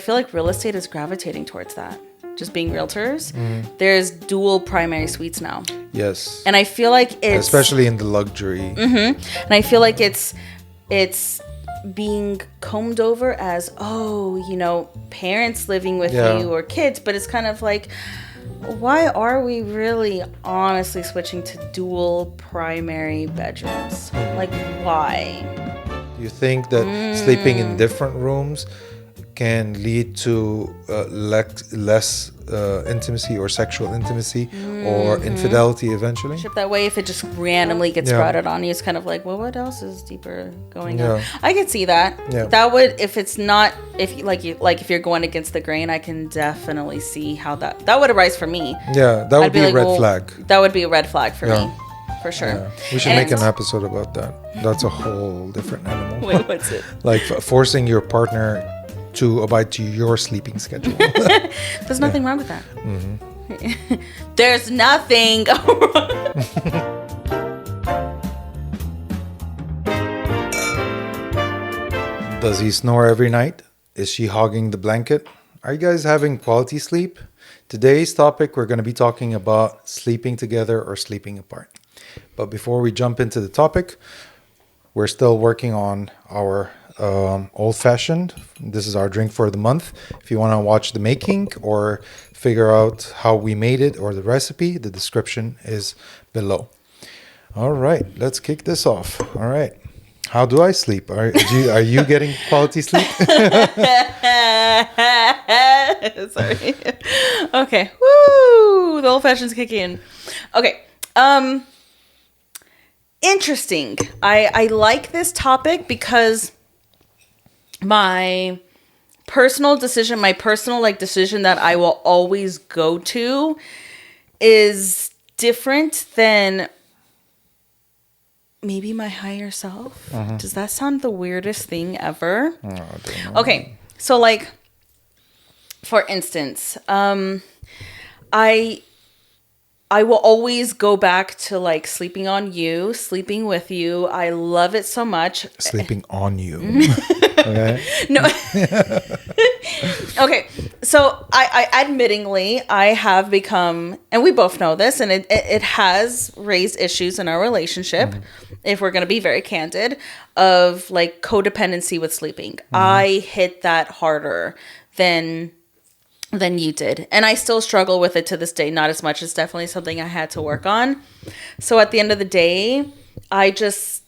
I feel like real estate is gravitating towards that. Just being realtors. There's dual primary suites now. Yes. And I feel like it's... Especially in the luxury. And I feel like it's being combed over as, parents living with you or kids. But it's kind of like, why are we really honestly switching to dual primary bedrooms? Like, why? Do you think that sleeping in different rooms can lead to less intimacy or sexual intimacy or infidelity eventually? That way, if it just randomly gets sprouted on you, it's kind of like, well, what else is deeper going on? I could see that. Yeah. That would, if it's not, if you're going against the grain, I can definitely see how that would arise for me. Yeah, that would be a red flag. That would be a red flag for me, for sure. Yeah. We should make an episode about that. That's a whole different animal. Wait, what's it? Like forcing your partner to abide to your sleeping schedule. There's nothing wrong with that. There's nothing. Does he snore every night? Is she hogging the blanket? Are you guys having quality sleep? Today's topic, we're going to be talking about sleeping together or sleeping apart. But before we jump into the topic, we're still working on our old-fashioned. This is our drink for the month. If you want to watch the making or figure out how we made it or the recipe, the description is below. All right, let's kick this off. All right. How do I sleep? Are you getting quality sleep? Sorry. Okay. Woo! The old-fashioned's kicking in. Okay. Interesting. I like this topic because my personal decision that I will always go to is different than maybe my higher self. Does that sound the weirdest thing ever? Oh, I don't know. Okay. So like, for instance, I will always go back to like sleeping on you, sleeping with you. I love it so much. Sleeping on you. Okay. No. Okay. So I admittingly, I have become, and we both know this, and it has raised issues in our relationship, if we're going to be very candid, of like codependency with sleeping. I hit that harder than you did. And I still struggle with it to this day. Not as much. It's definitely something I had to work on. So at the end of the day, I just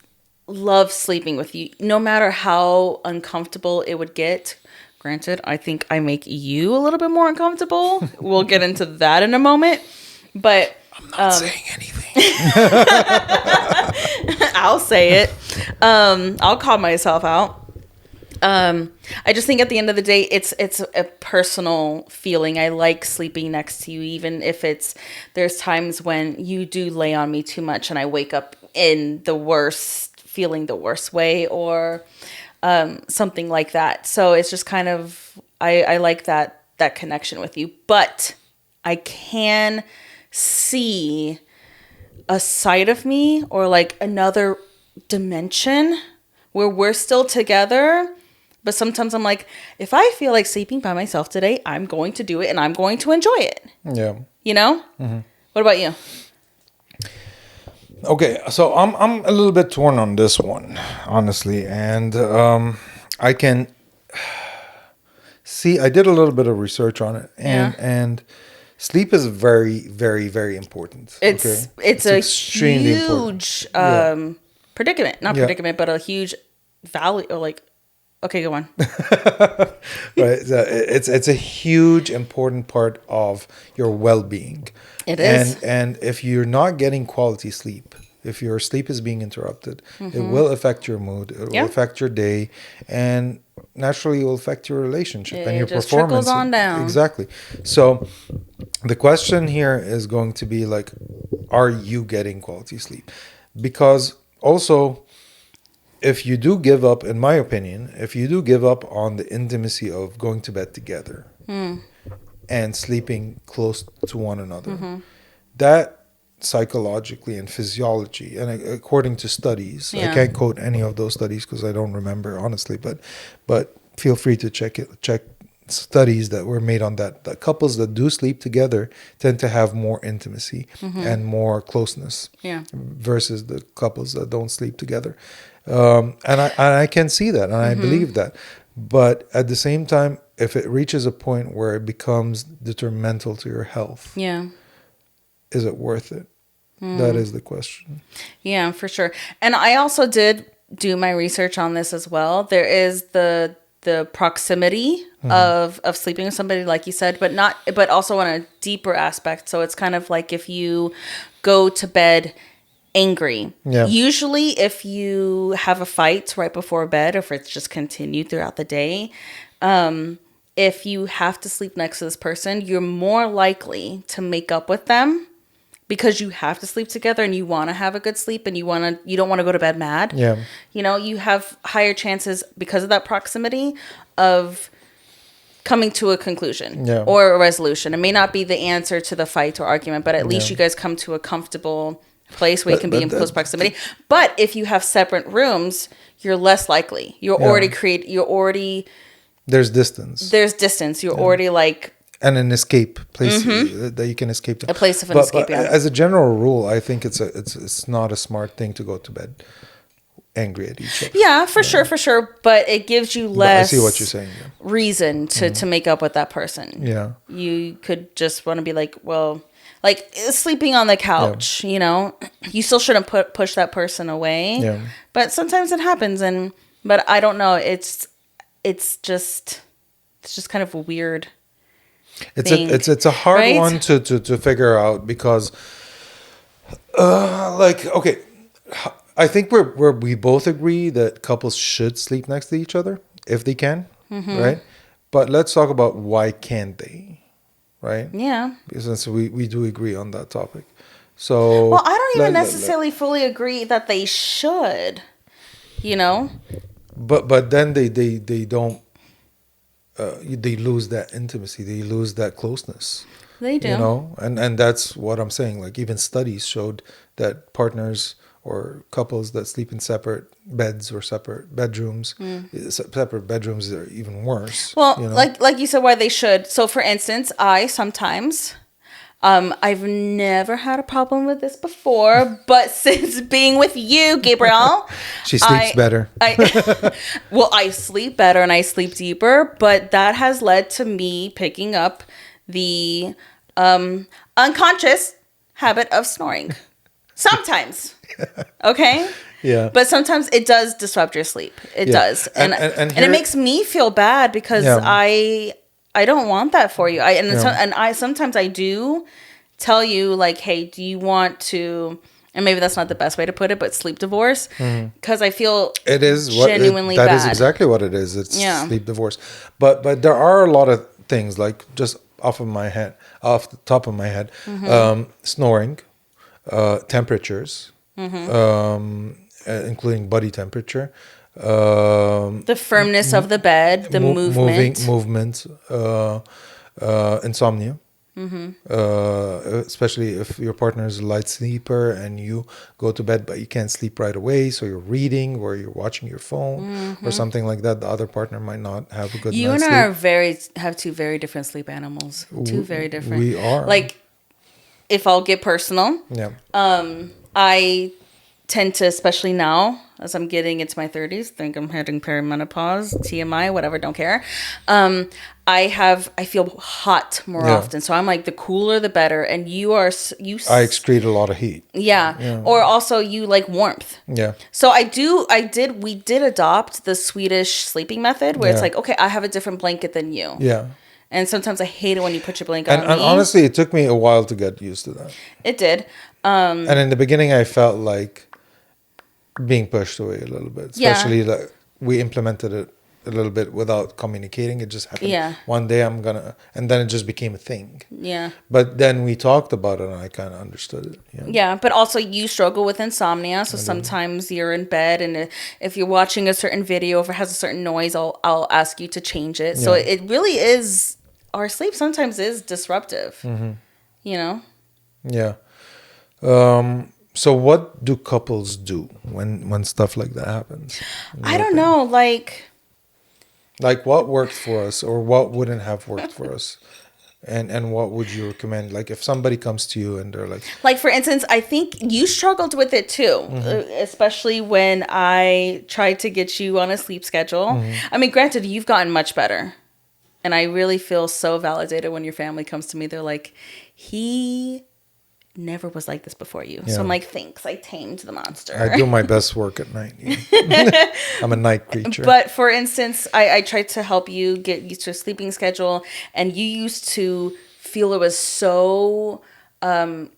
love sleeping with you, no matter how uncomfortable it would get. Granted, I think I make you a little bit more uncomfortable. We'll get into that in a moment. But I'm not saying anything. I'll say it. I'll call myself out. I just think at the end of the day, it's a personal feeling. I like sleeping next to you, even if there's times when you do lay on me too much and I wake up feeling the worst way or something like that. So it's just kind of, I like that connection with you, but I can see a side of me or like another dimension where we're still together. But sometimes I'm like, if I feel like sleeping by myself today, I'm going to do it and I'm going to enjoy it. Yeah. You know? What about you? Okay, so I'm a little bit torn on this one, honestly. And I can see, I did a little bit of research on it. And sleep is very, very, very important. It's a extremely huge predicament. Not predicament, but a huge value or like, okay, go on. Right. It's a huge, important part of your well-being. It is. And if you're not getting quality sleep, if your sleep is being interrupted, it will affect your mood. It will affect your day. And naturally, it will affect your relationship and your performance. It trickles on down. Exactly. So the question here is going to be like, are you getting quality sleep? Because also, if you do give up, in my opinion, if you do give up on the intimacy of going to bed together and sleeping close to one another, that psychologically and physiology, and according to studies, I can't quote any of those studies because I don't remember honestly, but feel free to check studies that were made on that couples that do sleep together tend to have more intimacy and more closeness Yeah. versus the couples that don't sleep together. And I can see that, and I believe that. But at the same time, if it reaches a point where it becomes detrimental to your health, Yeah. is it worth it? That is the question. Yeah, for sure. And I also did do my research on this as well. There is the proximity of sleeping with somebody, like you said, but also on a deeper aspect. So it's kind of like if you go to bed angry. Yeah. Usually if you have a fight right before bed, or if it's just continued throughout the day, if you have to sleep next to this person, you're more likely to make up with them because you have to sleep together and you want to have a good sleep and you don't want to go to bed mad. Yeah. You know, you have higher chances because of that proximity of coming to a conclusion or a resolution. It may not be the answer to the fight or argument, but at least you guys come to a comfortable place where you can be in close proximity. But if you have separate rooms, you're less likely. There's distance. You're already like, and an escape place that you can escape to. A place of an escape, yeah. As a general rule, I think it's not a smart thing to go to bed angry at each other. Yeah, for sure. But it gives you less. I see what you're saying. Yeah. Reason to make up with that person. Yeah. You could just want to be like, well, like sleeping on the couch. You know, you still shouldn't push that person away. Yeah. But sometimes it happens, but I don't know. It's just kind of a weird. It's a hard one to figure out because, okay, I think we both agree that couples should sleep next to each other if they can, right? But let's talk about why can't they, right? Yeah. Since we do agree on that topic, so well, I don't even necessarily fully agree that they should, you know. But then they don't. They lose that intimacy. They lose that closeness. They do. You know, and that's what I'm saying. Like even studies showed that partners or couples that sleep in separate beds or separate bedrooms, separate bedrooms are even worse. Well, you know? like you said, why they should. So, for instance, I sometimes. I've never had a problem with this before, but since being with you, Gabriel, she sleeps better. Well, I sleep better and I sleep deeper, but that has led to me picking up the unconscious habit of snoring. Sometimes, okay. Yeah. But sometimes it does disrupt your sleep. It does, and it makes me feel bad because I don't want that for you. Sometimes I do tell you like, hey, do you want to? And maybe that's not the best way to put it, but sleep divorce, because I feel it is genuinely that bad. is exactly what it is. It's sleep divorce. But there are a lot of things like just off the top of my head, snoring, temperatures, including body temperature. The firmness of the bed, the movement, insomnia, especially if your partner is a light sleeper and you go to bed but you can't sleep right away, so you're reading or you're watching your phone or something like that. The other partner might not have a good You night's and I sleep. have two very different sleep animals. Two very different. We are. Like, if I'll get personal, I tend to, especially now as I'm getting into my 30s, think I'm hitting perimenopause, TMI, whatever, don't care. I feel hot more often, so I'm like, the cooler the better. And I excrete a lot of heat. Yeah. Or also you like warmth. Yeah. So we did adopt the Swedish sleeping method where it's like, okay, I have a different blanket than you. Yeah. And sometimes I hate it when you put your blanket on me. And honestly, it took me a while to get used to that. It did. And in the beginning, I felt like being pushed away a little bit. Especially like we implemented it a little bit without communicating. It just happened. Yeah. One day and then it just became a thing. Yeah. But then we talked about it and I kind of understood it. Yeah. Yeah, but also you struggle with insomnia. So sometimes you're in bed and if you're watching a certain video, if it has a certain noise, I'll ask you to change it. So it really is, our sleep sometimes is disruptive, you know? Yeah. So what do couples do when stuff like that happens? I don't know. Like Like what worked for us or what wouldn't have worked for us? And what would you recommend? Like if somebody comes to you and they're like for instance, I think you struggled with it too, especially when I tried to get you on a sleep schedule. I mean, granted, you've gotten much better. And I really feel so validated when your family comes to me. They're like, he never was like this before you. Yeah. So I'm like, thanks, I tamed the monster. I do my best work at night. Yeah. I'm a night creature. But for instance, I tried to help you get used to a sleeping schedule, and you used to feel it was so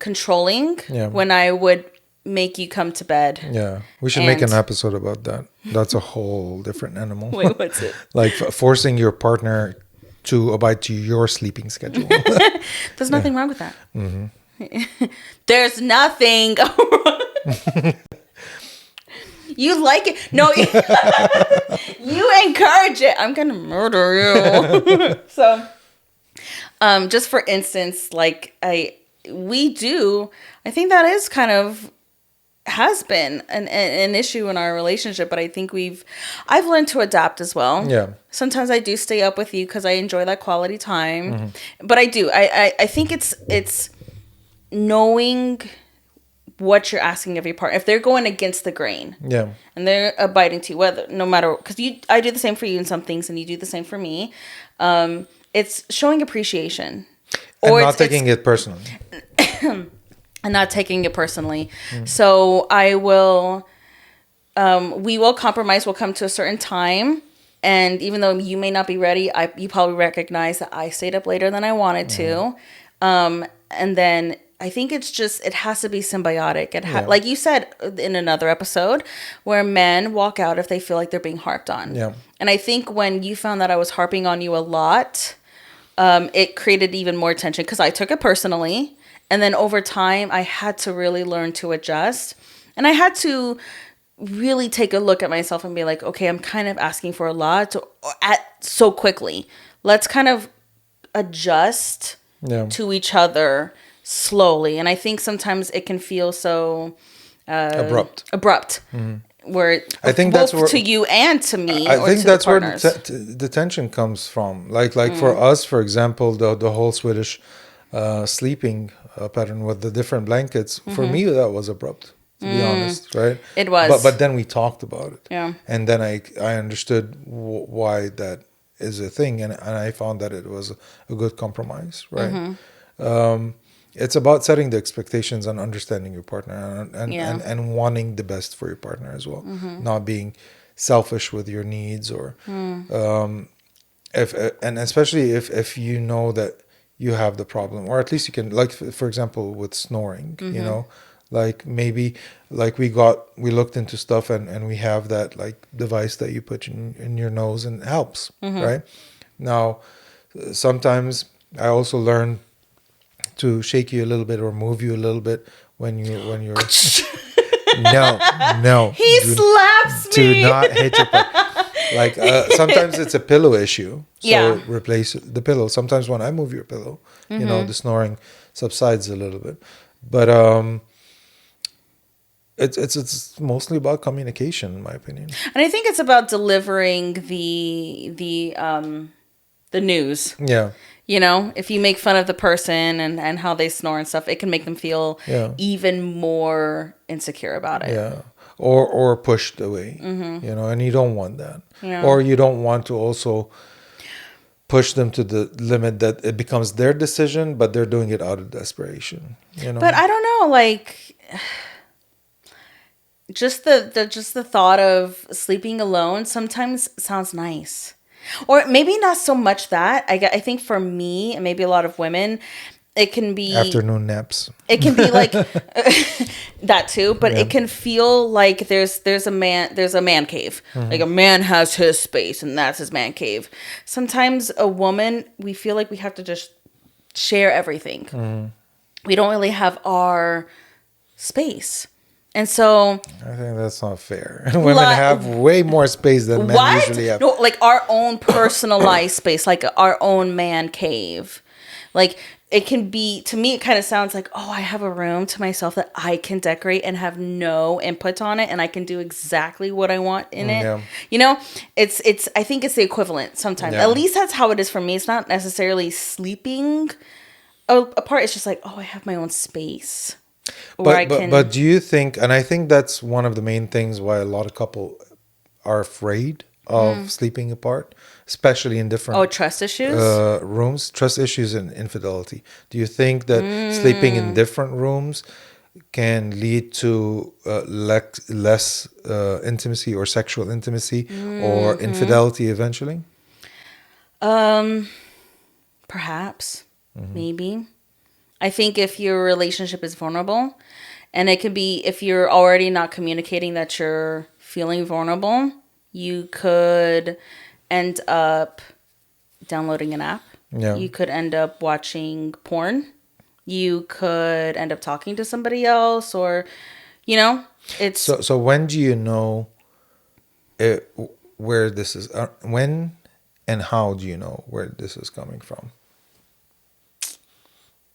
controlling when I would make you come to bed. Yeah, we should make an episode about that. That's a whole different animal. Wait, what's it? Like forcing your partner to abide to your sleeping schedule. There's nothing wrong with that. There's nothing. You like it? No, you encourage it. I'm gonna murder you. So, just for instance, like I think that is kind of has been an issue in our relationship, but I think I've learned to adapt as well. Yeah. Sometimes I do stay up with you because I enjoy that quality time, but I think it's knowing what you're asking of your partner. If they're going against the grain, and they're abiding to whether no matter because I do the same for you in some things, and you do the same for me. It's showing appreciation, or not taking it personally. And not taking it personally. So I will, we will compromise. We'll come to a certain time. And even though you may not be ready, you probably recognize that I stayed up later than I wanted to. And then I think it has to be symbiotic. Like you said in another episode, where men walk out if they feel like they're being harped on. Yeah. And I think when you found that I was harping on you a lot, it created even more tension because I took it personally. And then over time, I had to really learn to adjust. And I had to really take a look at myself and be like, okay, I'm kind of asking for a lot so quickly. Let's kind of adjust to each other slowly. And I think sometimes it can feel so abrupt. Where I think both that's where, to you and to me. I think that's where the the tension comes from. Like for us, for example, the whole Swedish sleeping pattern with the different blankets. For me, that was abrupt. To be honest, right? It was. But then we talked about it. Yeah. And then I understood why that is a thing, and I found that it was a good compromise, right? It's about setting the expectations and understanding your partner and wanting the best for your partner as well, not being selfish with your needs or and especially if you know that you have the problem, or at least you can, like for example with snoring, you know, like maybe like we looked into stuff and we have that like device that you put in your nose and it helps, right? Now sometimes I also learn to shake you a little bit or move you a little bit when you're no he slaps me. Do not hit your partner. Like sometimes it's a pillow issue, so replace the pillow. Sometimes when I move your pillow, you know, the snoring subsides a little bit. But it's mostly about communication, in my opinion. And I think it's about delivering the news. Yeah. You know, if you make fun of the person and how they snore and stuff, it can make them feel even more insecure about it. Yeah. Or pushed away, you know, and you don't want that. Yeah. Or you don't want to also push them to the limit that it becomes their decision, but they're doing it out of desperation, you know. But I don't know, like just the thought of sleeping alone sometimes sounds nice. Or maybe not so much that. I think for me, and maybe a lot of women, it can be afternoon naps. It can be like that too, but it can feel like there's a man cave. Like a man has his space and that's his man cave. Sometimes a woman, we feel like we have to just share everything. We don't really have our space. And so I think that's not fair. Women have way more space than men usually have. No, like our own personalized space, like our own man cave. Like it can be, to me, it kind of sounds like, oh, I have a room to myself that I can decorate and have no input on it, and I can do exactly what I want in it. Yeah. You know, it's I think it's the equivalent sometimes. Yeah. At least that's how it is for me. It's not necessarily sleeping apart. It's just like, oh, I have my own space where I can. But do you think, and I think that's one of the main things why a lot of couple are afraid of sleeping apart, especially in different trust issues. rooms, trust issues and infidelity. Do you think that sleeping in different rooms can lead to less intimacy or sexual intimacy or infidelity eventually? Perhaps, maybe. I think if your relationship is vulnerable, and it could be if you're already not communicating that you're feeling vulnerable, you could end up downloading an app. Yeah. You could end up watching porn. You could end up talking to somebody else, or, it's So when do you know where this is? When and how do you know where this is coming from?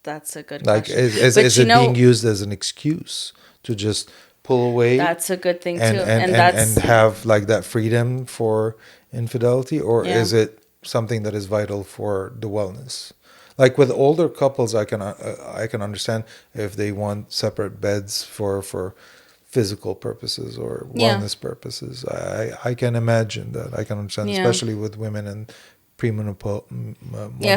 that's a good Like, question. is it being used as an excuse to just pull away? That's a good thing too, and have like that freedom for infidelity, or Yeah. is it something that is vital for the wellness? Like with older couples, I can understand if they want separate beds for physical purposes or wellness purposes. I can imagine that. I can understand, especially with women and premenopause.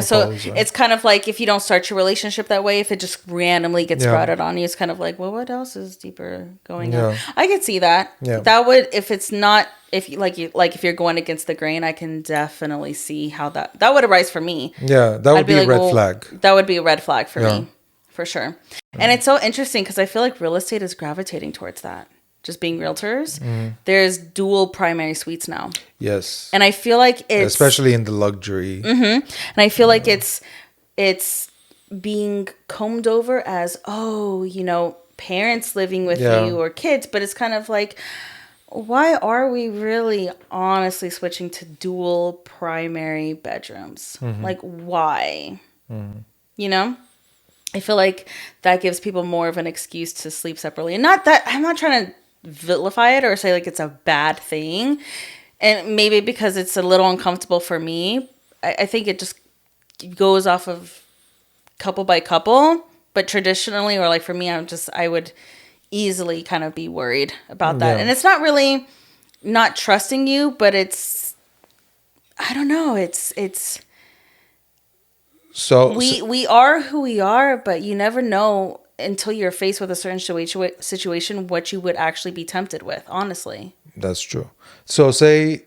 So it's kind of like if you don't start your relationship that way, if it just randomly gets sprouted on you, it's kind of like, well, what else is deeper going on? I could see that. Yeah. That would, if it's not, if if you're going against the grain, I can definitely see how that would arise for me. Yeah, that would be a red flag. That would be a red flag for me, for sure. And it's so interesting because I feel like real estate is gravitating towards that. Just being realtors, there's dual primary suites now. Yes. And I feel like it's... Especially in the luxury. And I feel like it's being combed over as, parents living with you or kids. But it's kind of like, why are we really honestly switching to dual primary bedrooms? Like, why? I feel like that gives people more of an excuse to sleep separately. And not that, I'm not trying to vilify it or say like it's a bad thing, and maybe because it's a little uncomfortable for me, I think it just goes off of couple by couple. But traditionally, or like for me, I would easily kind of be worried about that. And it's not really not trusting you, but it's, I don't know, it's so we are who we are, but you never know until you're faced with a certain situation what you would actually be tempted with, honestly. That's true. So say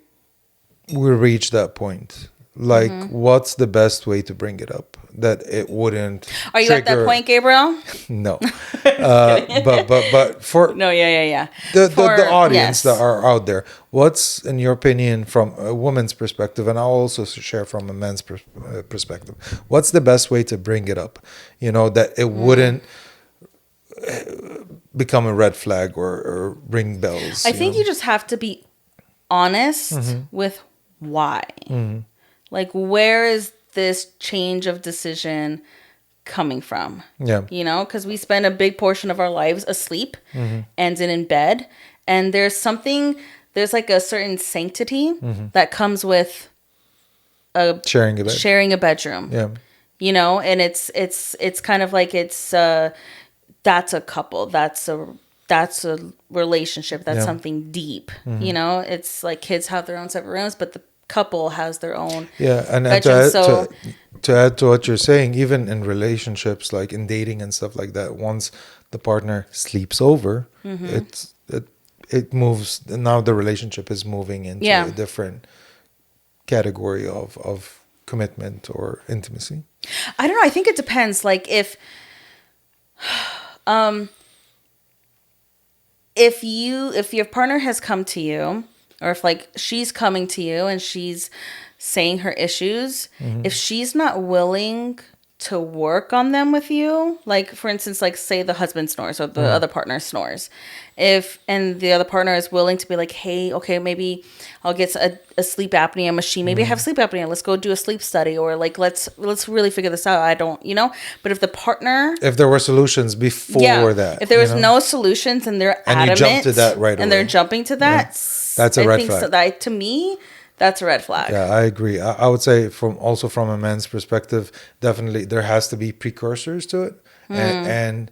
we reach that point. Like, what's the best way to bring it up that it wouldn't Are you at that point, Gabriel? No. But for No, yeah. The audience that are out there, what's, in your opinion, from a woman's perspective, and I'll also share from a man's perspective, what's the best way to bring it up? That it wouldn't become a red flag or ring bells. I think you just have to be honest with why. Like, where is this change of decision coming from? Yeah. Because we spend a big portion of our lives asleep and in bed. And there's like a certain sanctity that comes with sharing a bedroom. Yeah. And it's kind of like that's a couple. That's a relationship. That's something deep. It's like kids have their own separate rooms, but the couple has their own. Yeah, and to add to what you're saying, even in relationships, like in dating and stuff like that, once the partner sleeps over, it moves. Now the relationship is moving into a different category of commitment or intimacy. I don't know. I think it depends. Like if your partner has come to you, or if like she's coming to you and she's saying her issues, if she's not willing to work on them with you, like for instance, like say the husband snores or the other partner snores, if and the other partner is willing to be like, hey, okay, maybe I'll get a sleep apnea machine, maybe I have sleep apnea, let's go do a sleep study, or like let's really figure this out. I don't, but if the partner, If there were solutions before that, if there was no solutions and they're and adamant you jump to that right and away, they're jumping to that, that's a I red think flag. so, that to me, that's a red flag. Yeah, I agree. I would say from a man's perspective, definitely there has to be precursors to it, and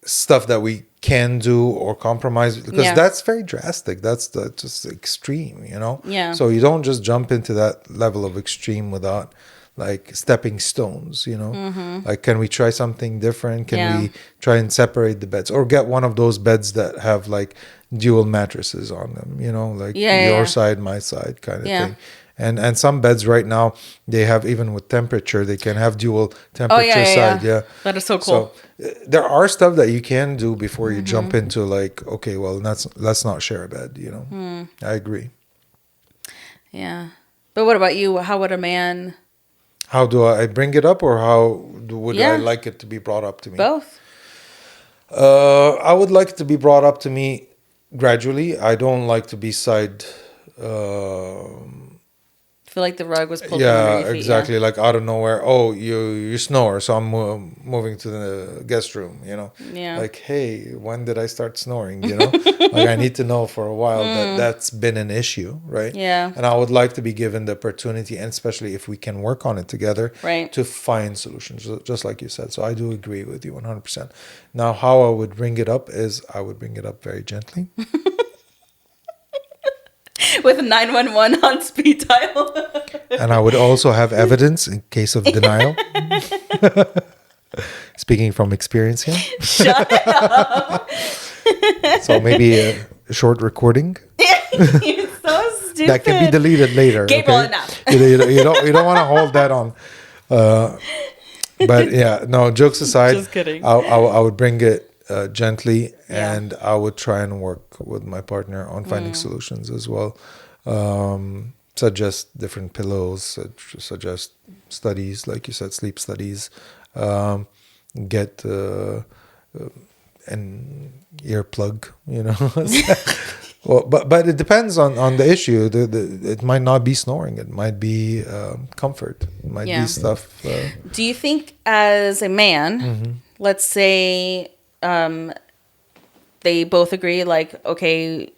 stuff that we can do or compromise, because that's very drastic. That's just extreme, Yeah. So you don't just jump into that level of extreme without like stepping stones, Like, can we try something different? Can we try and separate the beds, or get one of those beds that have like dual mattresses on them, like your side, my side kind of thing. And some beds right now, they have, even with temperature, they can have dual temperature side. Yeah. That is so cool. So there are stuff that you can do before you jump into like, okay, well, let's not share a bed, I agree. Yeah. But what about you? How would a man... How do I bring it up, or how would I like it to be brought up to me? Both. I would like it to be brought up to me gradually. I don't like to be side... feel like the rug was pulled from under your feet. Exactly. Like out of nowhere, oh, you snore, so I'm moving to the guest room, like, hey, when did I start snoring, like I need to know for a while that that's been an issue, right? And I would like to be given the opportunity, and especially if we can work on it together, to find solutions, just like you said. So I do agree with you 100%. Now, how I would bring it up is I would bring it up very gently. With 911 on speed dial. And I would also have evidence in case of denial. Speaking from experience here. Shut up. So maybe a short recording. You're so stupid. That can be deleted later. Gabriel, okay? enough. You don't want to hold that on. But yeah, no, jokes aside. Just kidding. I would bring it gently, and I would try and work with my partner on finding solutions as well. Suggest different pillows, suggest studies, like you said, sleep studies, get an earplug, Well, but it depends on the issue. It might not be snoring. It might be comfort. It might be stuff. Do you think, as a man, let's say they both agree, like, okay,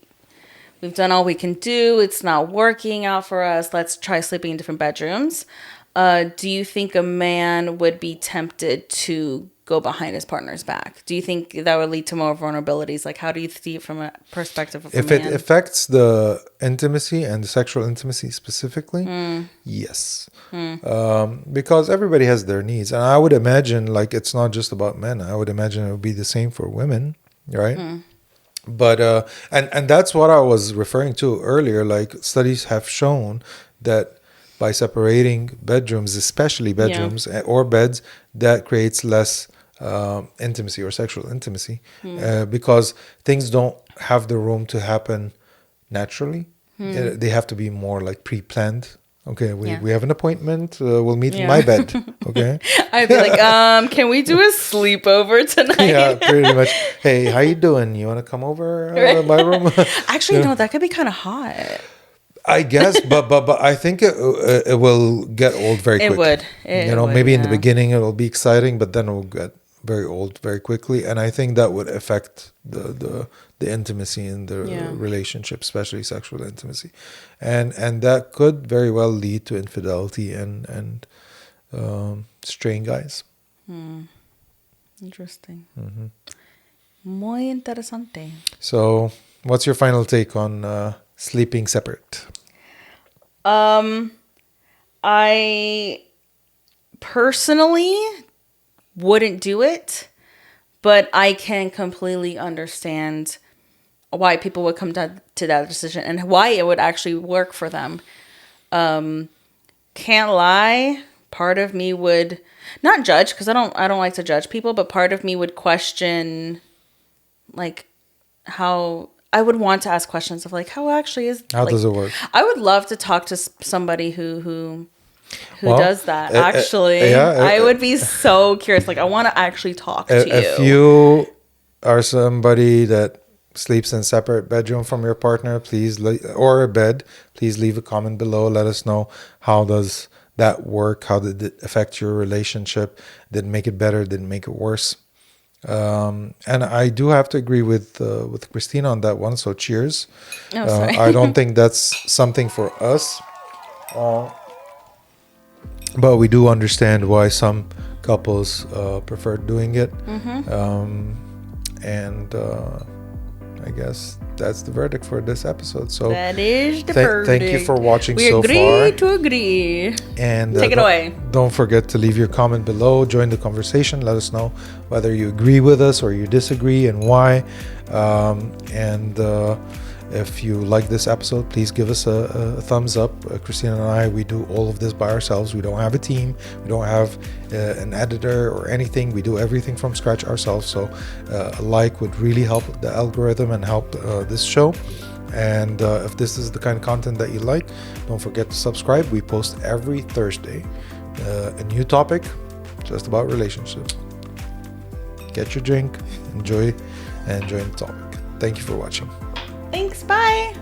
we've done all we can do, it's not working out for us, let's try sleeping in different bedrooms. Do you think a man would be tempted to go behind his partner's back? Do you think that would lead to more vulnerabilities? Like, how do you see it from a perspective of a man? If it affects the intimacy and the sexual intimacy specifically, yes. Because everybody has their needs. And I would imagine, like, it's not just about men. I would imagine it would be the same for women, right? But, and that's what I was referring to earlier. Like, studies have shown that by separating bedrooms, especially bedrooms or beds, that creates less intimacy or sexual intimacy, because things don't have the room to happen naturally. They have to be more like pre-planned. Okay, we have an appointment. We'll meet in my bed. Okay. I'd be like, can we do a sleepover tonight? Yeah, pretty much. Hey, how you doing? You want to come over my room? Actually, no, that could be kind of hot. I guess, but I think it will get old very quick. It would. Maybe in the beginning it will be exciting, but then it will get very old very quickly. And I think that would affect the intimacy in the relationship, especially sexual intimacy, and that could very well lead to infidelity and straying guys. Interesting. Muy interesante. So, what's your final take on sleeping separate? I personally wouldn't do it, but I can completely understand why people would come to that decision and why it would actually work for them. Can't lie, part of me would not judge, because I don't like to judge people, but part of me would question, like, how I would want to ask questions of, like, how actually is, how like, does it work? I would love to talk to somebody who Who does that? Actually, I would be so curious. Like, I want to actually talk to you. If you are somebody that sleeps in separate bedroom from your partner, please, or a bed, please leave a comment below. Let us know, how does that work? How did it affect your relationship? Did it make it better? Did it make it worse? And I do have to agree with Christina on that one. So cheers. Oh, sorry. I don't think that's something for us. But we do understand why some couples prefer doing it. And I guess that's the verdict for this episode. So that is the verdict. Thank you for watching we so far. We agree to agree. And take it away. Don't forget to leave your comment below. Join the conversation. Let us know whether you agree with us or you disagree and why. If you like this episode, please give us a thumbs up. Christina and I, we do all of this by ourselves. We don't have a team. We don't have an editor or anything. We do everything from scratch ourselves. So a like would really help the algorithm and help this show. And if this is the kind of content that you like, don't forget to subscribe. We post every Thursday a new topic just about relationships. Get your drink, enjoy the topic. Thank you for watching. Thanks. Bye.